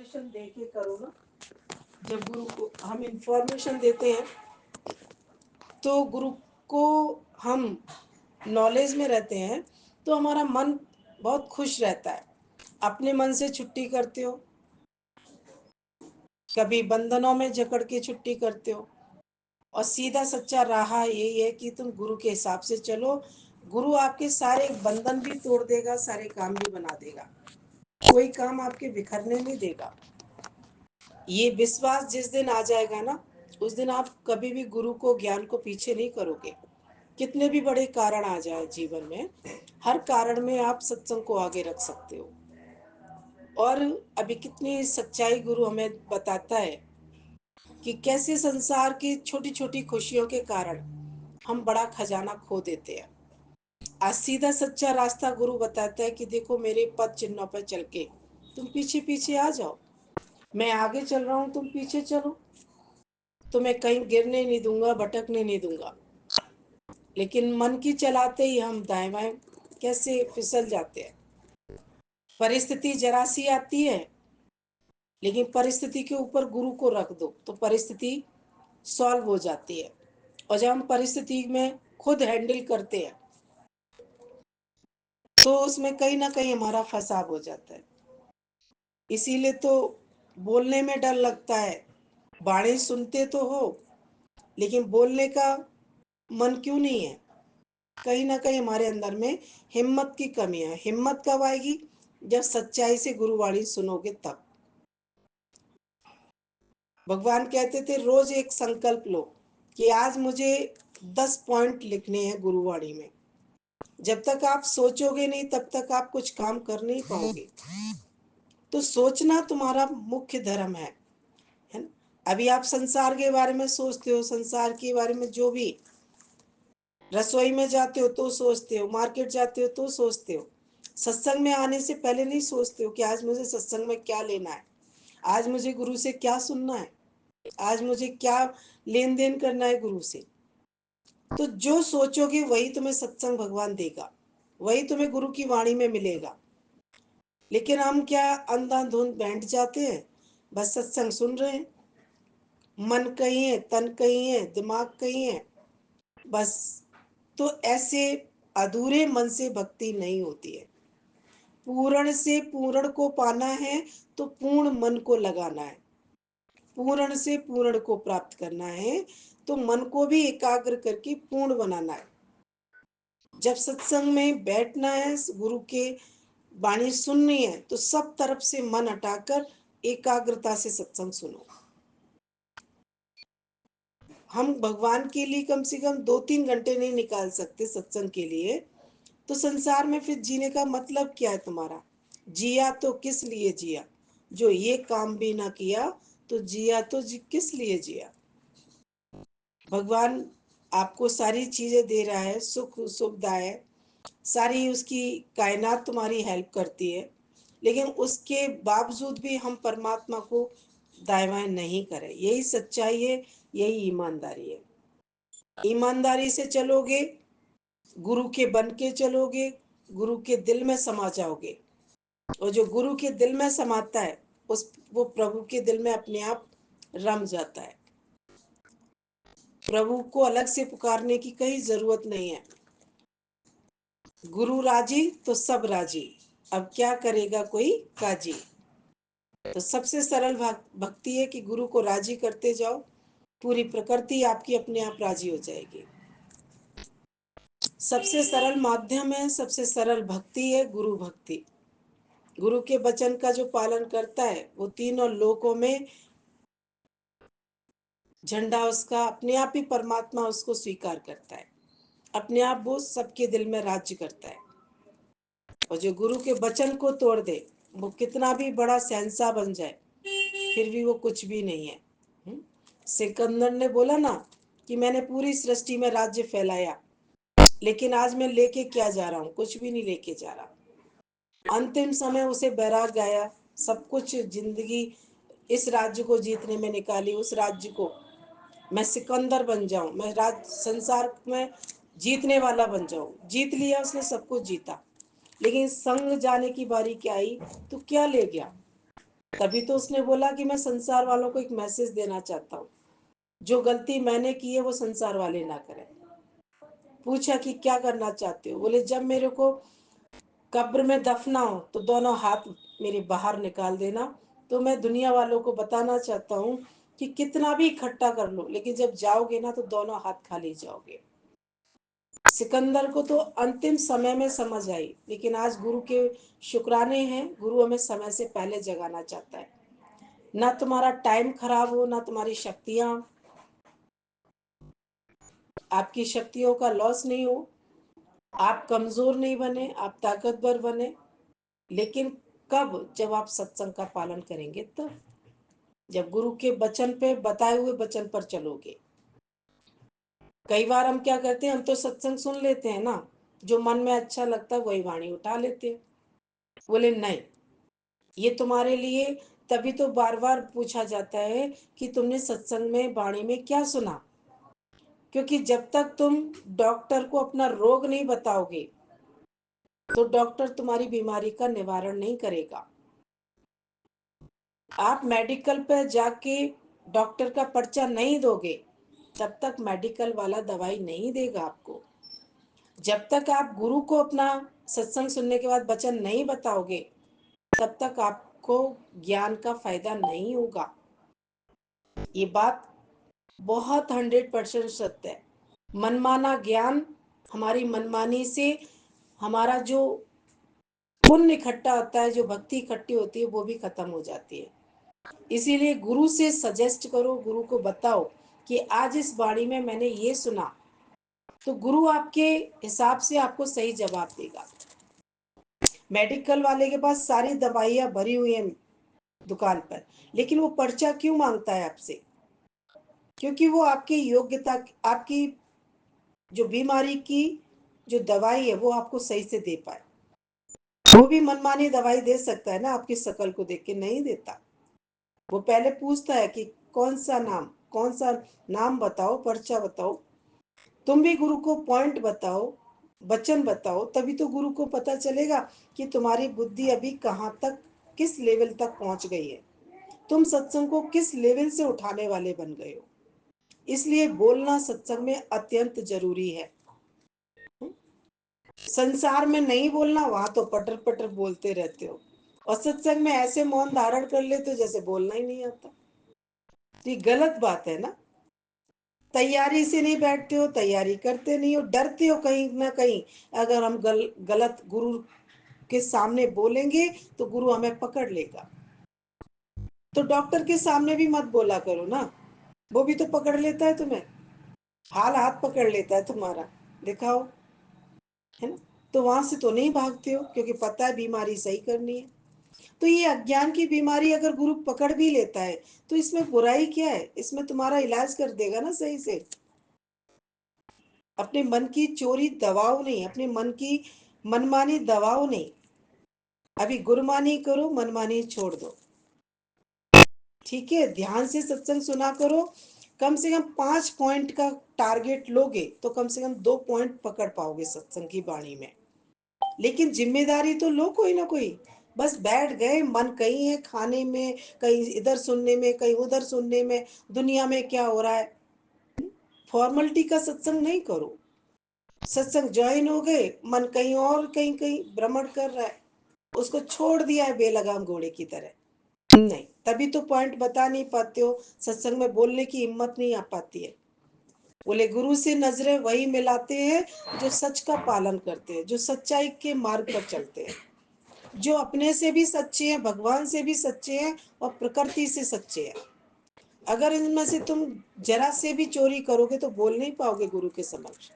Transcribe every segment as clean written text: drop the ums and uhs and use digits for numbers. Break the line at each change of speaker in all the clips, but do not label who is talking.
Information दे के करो ना। जब गुरु को हम इंफॉर्मेशन देते हैं तो गुरु को हम नॉलेज में रहते हैं तो हमारा मन बहुत खुश रहता है। अपने मन से छुट्टी करते हो, कभी बंधनों में जकड़ के छुट्टी करते हो। और सीधा सच्चा राह यही है कि तुम गुरु के हिसाब से चलो। गुरु आपके सारे बंधन भी तोड़ देगा, सारे काम भी बना देगा, कोई काम आपके बिखरने नहीं देगा। ये विश्वास जिस दिन आ जाएगा ना, उस दिन आप कभी भी गुरु को ज्ञान को पीछे नहीं करोगे। कितने भी बड़े कारण आ जाए जीवन में, हर कारण में आप सत्संग को आगे रख सकते हो। और अभी कितनी सच्चाई गुरु हमें बताता है कि कैसे संसार की छोटी छोटी खुशियों के कारण हम बड़ा खजाना खो देते हैं। आज सीधा सच्चा रास्ता गुरु बताता है कि देखो मेरे पद चिन्हों पर चल के तुम पीछे पीछे आ जाओ, मैं आगे चल रहा हूं, तुम पीछे चलो, तुम्हें कहीं गिरने नहीं दूंगा, भटकने नहीं दूंगा। लेकिन मन की चलाते ही हम दाएं बाएं कैसे फिसल जाते हैं। परिस्थिति जरा सी आती है, लेकिन परिस्थिति के ऊपर गुरु को रख दो तो परिस्थिति सॉल्व हो जाती है। और जब हम परिस्थिति में खुद हैंडल करते हैं तो उसमें कहीं ना कहीं हमारा फंसाव हो जाता है। इसीलिए तो बोलने में डर लगता है। बाणी सुनते तो हो, लेकिन बोलने का मन क्यों नहीं है? कहीं ना कहीं हमारे अंदर में हिम्मत की कमी है। हिम्मत कब आएगी? जब सच्चाई से गुरुवाणी सुनोगे तब। भगवान कहते थे रोज एक संकल्प लो कि आज मुझे 10 पॉइंट लिखने हैं गुरुवाणी में। जब तक आप सोचोगे नहीं तब तक आप कुछ काम कर नहीं पाओगे। तो सोचना तुम्हारा मुख्य धर्म है ना? अभी आप संसार के बारे में सोचते हो, संसार के बारे में जो भी, रसोई में जाते हो तो सोचते हो, मार्केट जाते हो तो सोचते हो। सत्संग में आने से पहले नहीं सोचते हो कि आज मुझे सत्संग में क्या लेना है, आज मुझे गुरु से क्या सुनना है, आज मुझे क्या लेन देन करना है गुरु से। तो जो सोचोगे वही तुम्हें सत्संग भगवान देगा, वही तुम्हें गुरु की वाणी में मिलेगा। लेकिन हम क्या अंधाधुंध बैठ जाते हैं, बस सत्संग सुन रहे हैं, मन कहीं है, तन कहीं है, दिमाग कहीं है, बस। तो ऐसे अधूरे मन से भक्ति नहीं होती है। पूर्ण से पूर्ण को पाना है तो पूर्ण मन को लगाना है। पूर्ण से पूर्ण को प्राप्त करना है तो मन को भी एकाग्र करके पूर्ण बनाना है। जब सत्संग में बैठना है, गुरु के वाणी सुननी है, तो सब तरफ से मन हटाकर एकाग्रता से सत्संग सुनो। हम भगवान के लिए कम से कम 2-3 घंटे नहीं निकाल सकते सत्संग के लिए, तो संसार में फिर जीने का मतलब क्या है तुम्हारा? जिया तो किस लिए जिया? जो ये काम भी ना किया तो जिया तो किस लिए जिया? भगवान आपको सारी चीजें दे रहा है, सुख सुविधा है, सारी उसकी कायनात तुम्हारी हेल्प करती है, लेकिन उसके बावजूद भी हम परमात्मा को दाएं बाएं नहीं करें। यही सच्चाई है, यही ईमानदारी है। ईमानदारी से चलोगे, गुरु के बन के चलोगे, गुरु के दिल में समा जाओगे। और जो गुरु के दिल में समाता है उस वो प्रभु के दिल में अपने आप रम जाता है। प्रभु को अलग से पुकारने की कहीं जरूरत नहीं है। गुरु राजी तो सब राजी, अब क्या करेगा कोई काजी। तो सबसे सरल भक्ति है कि गुरु को राजी करते जाओ, पूरी प्रकृति आपकी अपने आप राजी हो जाएगी। सबसे सरल माध्यम है, सबसे सरल भक्ति है गुरु भक्ति। गुरु के वचन का जो पालन करता है वो तीनों लोकों में झंडा उसका अपने आप ही, परमात्मा उसको स्वीकार करता है, अपने आप वो सबके दिल में राज्य करता है। और जो गुरु के वचन को तोड़ दे, वो कितना भी बड़ा शहंशाह बन जाए फिर भी वो कुछ भी नहीं है। सिकंदर ने बोला ना कि मैंने पूरी सृष्टि में राज्य फैलाया, लेकिन आज मैं लेके क्या जा रहा हूँ? कुछ भी नहीं लेके जा रहा। अंतिम समय उसे बैराग आया, सब कुछ जिंदगी इस राज्य को जीतने में निकाली, उस राज्य को मैं सिकंदर बन जाऊं, मैं राज संसार में जीतने वाला बन जाऊं। जीत लिया उसने, सब कुछ जीता, लेकिन संग जाने की बारी क्या आई तो क्या ले गया? तभी तो उसने बोला कि मैं संसार वालों को एक मैसेज देना चाहता हूँ, जो गलती मैंने की है वो संसार वाले ना करें। पूछा कि क्या करना चाहते हो? बोले जब मेरे को कब्र में दफना हो तो दोनों हाथ मेरे बाहर निकाल देना। तो मैं दुनिया वालों को बताना चाहता हूँ कि कितना भी इकट्ठा कर लो, लेकिन जब जाओगे ना तो दोनों हाथ खाली जाओगे। सिकंदर को तो अंतिम समय में समझ आई, लेकिन आज गुरु के शुक्राने हैं, गुरु हमें समय से पहले जगाना चाहता है। ना तुम्हारा टाइम खराब हो, ना तुम्हारी शक्तियां, आपकी शक्तियों का लॉस नहीं हो, आप कमजोर नहीं बने, आप ताकतवर बने। लेकिन कब? जब आप सत्संग का पालन करेंगे तब, जब गुरु के वचन पे, बताए हुए वचन पर चलोगे। कई बार हम क्या करते हैं, हम तो सत्संग सुन लेते हैं ना, जो मन में अच्छा लगता है वही वाणी उठा लेते हैं। बोले नहीं, ये तुम्हारे लिए तभी तो बार बार पूछा जाता है कि तुमने सत्संग में वाणी में क्या सुना। क्योंकि जब तक तुम डॉक्टर को अपना रोग नहीं बताओगे तो डॉक्टर तुम्हारी बीमारी का निवारण नहीं करेगा। आप मेडिकल पर जाके डॉक्टर का पर्चा नहीं दोगे तब तक मेडिकल वाला दवाई नहीं देगा आपको। जब तक आप गुरु को अपना सत्संग सुनने के बाद वचन नहीं बताओगे तब तक आपको ज्ञान का फायदा नहीं होगा। ये बात बहुत 100% सत्य है। मनमाना ज्ञान, हमारी मनमानी से हमारा जो पुण्य इकट्ठा होता है, जो भक्ति इकट्ठी होती है, वो भी खत्म हो जाती है। इसीलिए गुरु से सजेस्ट करो, गुरु को बताओ कि आज इस वाणी में मैंने ये सुना, तो गुरु आपके हिसाब से आपको सही जवाब देगा। मेडिकल वाले के पास सारी दवाइयां भरी हुई हैं दुकान पर, लेकिन वो पर्चा क्यों मांगता है आपसे? क्योंकि वो आपकी योग्यता, आपकी जो बीमारी की जो दवाई है वो आपको सही से दे पाए। वो भी मनमानी दवाई दे सकता है ना, आपकी शकल को देख के नहीं देता। वो पहले पूछता है कि कौन सा नाम बताओ, पर्चा बताओ। तुम भी गुरु को पॉइंट बताओ, वचन बताओ, तभी तो गुरु को पता चलेगा कि तुम्हारी बुद्धि अभी कहाँ तक, किस लेवल तक पहुंच गई है, तुम सत्संग को किस लेवल से उठाने वाले बन गए हो। इसलिए बोलना सत्संग में अत्यंत जरूरी है। संसार में नहीं बोलना, वहां तो पटर पटर बोलते रहते हो, और सत्संग में ऐसे मौन धारण कर लेते हो जैसे बोलना ही नहीं आता। तो ये गलत बात है ना। तैयारी से नहीं बैठते हो, तैयारी करते नहीं हो, डरते हो कहीं ना कहीं अगर हम गलत गुरु के सामने बोलेंगे तो गुरु हमें पकड़ लेगा। तो डॉक्टर के सामने भी मत बोला करो ना, वो भी तो पकड़ लेता है तुम्हें, हाल हाथ पकड़ लेता है तुम्हारा, दिखाओ, है ना। तो वहां से तो नहीं भागते हो, क्योंकि पता है बीमारी सही करनी है। तो ये अज्ञान की बीमारी अगर गुरु पकड़ भी लेता है तो इसमें बुराई क्या है? इसमें तुम्हारा इलाज कर देगा ना सही से। अपने मन की चोरी दबाओ नहीं, अपने मन की मनमानी दबाओ नहीं। अभी गुरमानी करो, मनमानी छोड़ दो। ठीक है, ध्यान से सत्संग सुना करो। कम से कम 5 पॉइंट का टारगेट लोगे तो कम से कम 2 पॉइंट पकड़ पाओगे सत्संग की वाणी में। लेकिन जिम्मेदारी तो लो कोई ना कोई। बस बैठ गए, मन कहीं है खाने में, कहीं इधर सुनने में, कहीं उधर सुनने में, दुनिया में क्या हो रहा है। फॉर्मेलिटी का सत्संग नहीं करो। सत्संग ज्वाइन हो गए, मन कहीं और कहीं कहीं भ्रमण कर रहा है, उसको छोड़ दिया है बेलगाम घोड़े की तरह। नहीं, तभी तो पॉइंट बता नहीं पाते हो, सत्संग में बोलने की हिम्मत नहीं आ पाती है। बोले गुरु से नजरें वही मिलाते हैं जो सच का पालन करते हैं, जो सच्चाई के मार्ग पर चलते हैं, जो अपने से भी सच्चे हैं, भगवान से भी सच्चे हैं, और प्रकृति से सच्चे हैं। अगर इनमें से तुम जरा से भी चोरी करोगे तो बोल नहीं पाओगे गुरु के समक्ष।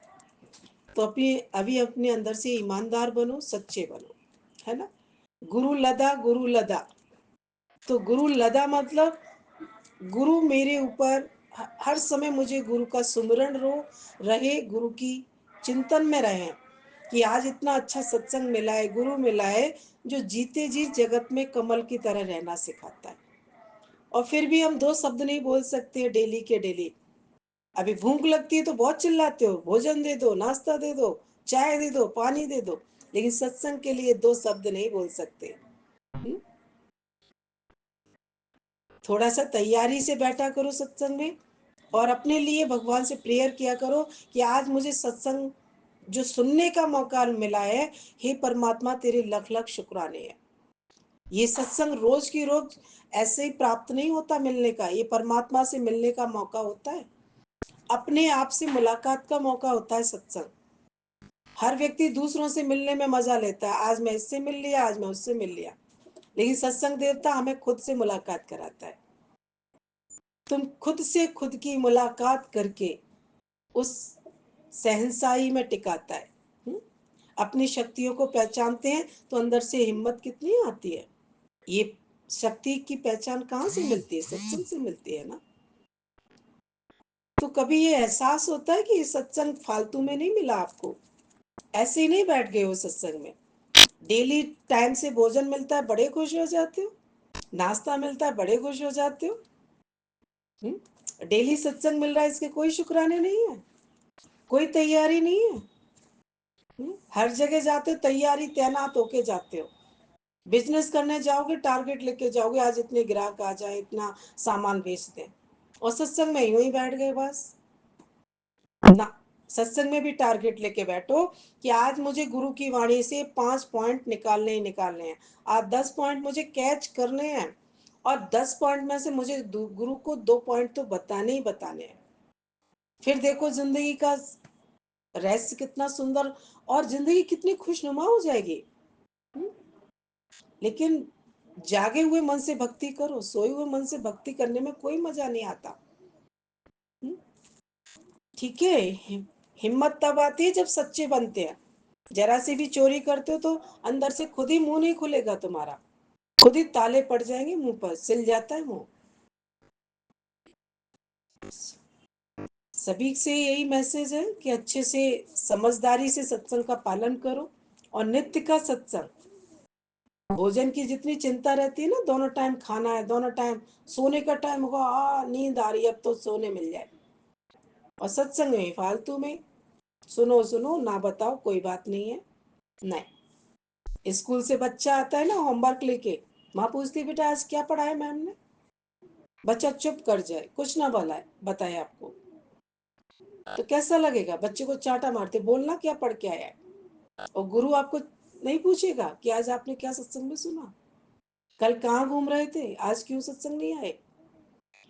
तो अभी अपने अंदर से ईमानदार बनो, सच्चे बनो, है ना। गुरु लदा, गुरु लदा। तो गुरु लदा मतलब गुरु मेरे ऊपर हर समय मुझे गुरु का सुमिरन रहे, गुरु की चिंतन में रहे कि आज इतना अच्छा सत्संग मिला है, गुरु मिला है जो जीते जी जगत में कमल की तरह रहना सिखाता है। और फिर भी हम दो शब्द नहीं बोल सकते डेली के डेली। अभी भूख लगती है तो बहुत चिल्लाते हो, भोजन दे दो, नाश्ता दे दो, चाय दे दो, पानी दे दो, लेकिन सत्संग के लिए दो शब्द नहीं बोल सकते। थोड़ा सा तैयारी से बैठा करो सत्संग में, और अपने लिए भगवान से प्रेयर किया करो कि आज मुझे सत्संग जो सुनने का मौका मिला है, हे परमात्मा तेरे लख लख शुक्राने हैं। ये सत्संग रोज की रोज ऐसे ही प्राप्त नहीं होता मिलने का, ये परमात्मा से मिलने का मौका होता है, अपने आप से मुलाकात का मौका होता है सत्संग। हर व्यक्ति दूसरों से मिलने में मजा लेता है, आज मैं इससे मिल लिया, आज मैं उससे मिल लिया, लेकिन सत्संग देवता हमें खुद से मुलाकात कराता है। तुम खुद से खुद की मुलाकात करके उस सहनसाई में टिकाता है। अपनी शक्तियों को पहचानते हैं तो अंदर से हिम्मत कितनी आती है। ये शक्ति की पहचान कहाँ से मिलती है? सत्संग से मिलती है ना। तो कभी ये एहसास होता है कि ये सत्संग फालतू में नहीं मिला आपको, ऐसे ही नहीं बैठ गए हो सत्संग में। डेली टाइम से भोजन मिलता है, बड़े खुश हो जाते हो, नाश्ता मिलता है, बड़े खुश हो जाते हो। डेली सत्संग मिल रहा है, इसके कोई शुक्राने नहीं है, कोई तैयारी नहीं है। हर जगह जाते हो तैयारी तैनात होके जाते हो। बिजनेस करने जाओगे, टारगेट लेके जाओगे, आज इतने ग्राहक आ जाए, इतना सामान बेच दें, और सत्संग में यूं ही बैठ गए बस ना। सत्संग में भी टारगेट लेके बैठो कि आज मुझे गुरु की वाणी से 5 पॉइंट निकालने ही निकालने हैं, आज 10 पॉइंट मुझे कैच करने हैं, और 10 पॉइंट में से मुझे गुरु को 2 पॉइंट तो बताने ही बताने हैं। फिर देखो जिंदगी का रहस्य कितना सुंदर, और जिंदगी कितनी खुशनुमा हो जाएगी। लेकिन जागे हुए मन से भक्ति करो, सोए हुए मन से भक्ति करने में कोई मजा नहीं आता। ठीक है, हिम्मत तब आती है जब सच्चे बनते हैं। जरा सी भी चोरी करते हो तो अंदर से खुद ही मुंह नहीं खुलेगा तुम्हारा, खुद ही ताले पड़ जाएंगे, मुंह पर सिल जाता है मुंह। सभी से यही मैसेज है कि अच्छे से समझदारी से सत्संग का पालन करो, और नित्य का सत्संग। भोजन की जितनी चिंता रहती है ना, दोनों टाइम खाना है, दोनों टाइम सोने का टाइम होगा, नींद आ रही है, अब तो सोने मिल जाए, और सत्संग में फालतू में सुनो सुनो ना बताओ, कोई बात नहीं है। नहीं, स्कूल से बच्चा आता है ना होमवर्क लेके, माँ पूछती बेटा आज क्या पढ़ा है मैम ने, बच्चा चुप कर जाए, कुछ ना बोला बताए आपको, तो कैसा लगेगा? बच्चे को चांटा मारते, बोलना क्या पढ़ के आया है। और गुरु आपको नहीं पूछेगा कि आज आपने क्या सत्संग में सुना, कल कहाँ घूम रहे थे, आज क्यों सत्संग नहीं आए।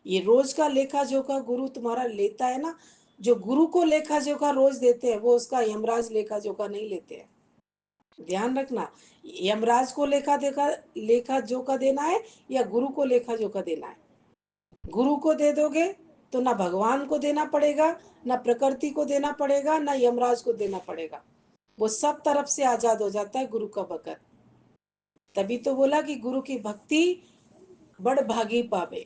ये रोज का लेखा जोखा गुरु तुम्हारा लेता है ना। जो गुरु को लेखा जोखा रोज देते हैं, वो उसका यमराज लेखा जोखा नहीं लेते हैं। ध्यान रखना, यमराज को लेखा जोखा देना है या गुरु को लेखा जोखा देना है। गुरु को दे दोगे तो ना भगवान को देना पड़ेगा, ना प्रकृति को देना पड़ेगा, ना यमराज को देना पड़ेगा, वो सब तरफ से आजाद हो जाता है गुरु का भगत। तभी तो बोला कि गुरु की भक्ति बड़ भागी पावे।